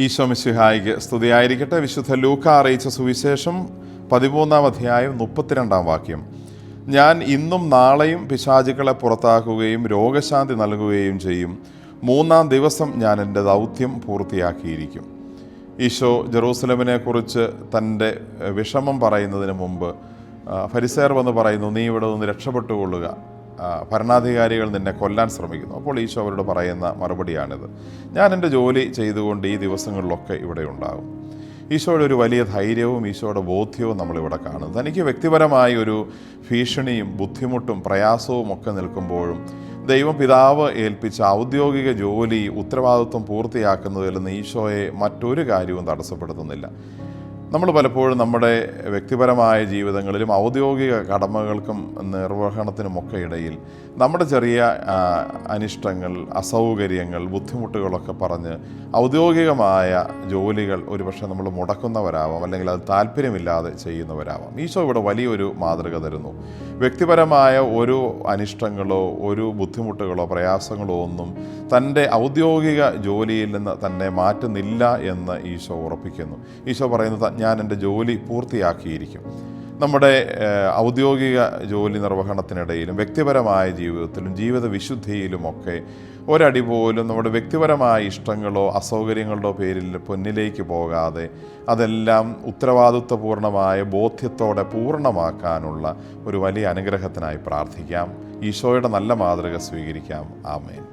ഈശോ മിശിഹായിക്ക് സ്തുതിയായിരിക്കട്ടെ. വിശുദ്ധ ലൂക്ക അറിയിച്ച സുവിശേഷം 13-ാം അധ്യായം 32-ാം വാക്യം. ഞാൻ ഇന്നും നാളെയും പിശാചുക്കളെ പുറത്താക്കുകയും രോഗശാന്തി നൽകുകയും ചെയ്യും. 3-ാം ദിവസം ഞാൻ എൻ്റെ ദൗത്യം പൂർത്തിയാക്കിയിരിക്കും. ഈശോ ജെറൂസലമിനെ കുറിച്ച് തൻ്റെ വിഷമം പറയുന്നതിന് മുമ്പ് ഫരിസേയർ വന്ന് പറയുന്നു, നീ ഇവിടെ നിന്ന് രക്ഷപ്പെട്ടുകൊള്ളുക, ഭരണാധികാരികൾ നിന്നെ കൊല്ലാൻ ശ്രമിക്കുന്നു. അപ്പോൾ ഈശോ അവരോട് പറയുന്ന മറുപടിയാണിത്: ഞാൻ എൻ്റെ ജോലി ചെയ്തുകൊണ്ട് ഈ ദിവസങ്ങളിലൊക്കെ ഇവിടെ ഉണ്ടാകും. ഈശോയുടെ ഒരു വലിയ ധൈര്യവും ഈശോയുടെ ബോധ്യവും നമ്മളിവിടെ കാണുന്നു. തനിക്ക് വ്യക്തിപരമായി ഒരു ഭീഷണിയും ബുദ്ധിമുട്ടും പ്രയാസവും ഒക്കെ നിൽക്കുമ്പോഴും ദൈവം പിതാവ് ഏൽപ്പിച്ച ഔദ്യോഗിക ജോലി ഉത്തരവാദിത്വം പൂർത്തിയാക്കുന്നതിൽ നിന്ന് ഈശോയെ മറ്റൊരു കാര്യവും തടസ്സപ്പെടുത്തുന്നില്ല. നമ്മൾ പലപ്പോഴും നമ്മുടെ വ്യക്തിപരമായ ജീവിതങ്ങളിലും ഔദ്യോഗിക കടമകൾക്കും നിർവഹണത്തിനുമൊക്കെ ഇടയിൽ നമ്മുടെ ചെറിയ അനിഷ്ടങ്ങൾ, അസൗകര്യങ്ങൾ, ബുദ്ധിമുട്ടുകളൊക്കെ പറഞ്ഞ് ഔദ്യോഗികമായ ജോലികൾ ഒരുപക്ഷെ നമ്മൾ മുടക്കുന്നവരാവാം, അല്ലെങ്കിൽ അത് താല്പര്യമില്ലാതെ ചെയ്യുന്നവരാവാം. ഈശോ ഇവിടെ വലിയൊരു മാതൃക തരുന്നു. വ്യക്തിപരമായ ഒരു അനിഷ്ടങ്ങളോ ഒരു ബുദ്ധിമുട്ടുകളോ പ്രയാസങ്ങളോ ഒന്നും തൻ്റെ ഔദ്യോഗിക ജോലിയിൽ നിന്ന് തന്നെ മാറ്റുന്നില്ല എന്ന് ഈശോ ഉറപ്പിക്കുന്നു. ഈശോ പറയുന്നത്, ഞാൻ എൻ്റെ ജോലി പൂർത്തിയാക്കിയിരിക്കും. നമ്മുടെ ഔദ്യോഗിക ജോലി നിർവഹണത്തിനിടയിലും വ്യക്തിപരമായ ജീവിതത്തിലും ജീവിത വിശുദ്ധിയിലുമൊക്കെ ഒരടി പോലും നമ്മുടെ വ്യക്തിപരമായ ഇഷ്ടങ്ങളോ അസൗകര്യങ്ങളുടെയോ പേരിൽ പൊന്നിലേക്ക് പോകാതെ അതെല്ലാം ഉത്തരവാദിത്വപൂർണമായ ബോധ്യത്തോടെ പൂർണ്ണമാക്കാനുള്ള ഒരു വലിയ അനുഗ്രഹത്തിനായി പ്രാർത്ഥിക്കാം. ഈശോയുടെ നല്ല മാതൃക സ്വീകരിക്കാം. ആമേൻ.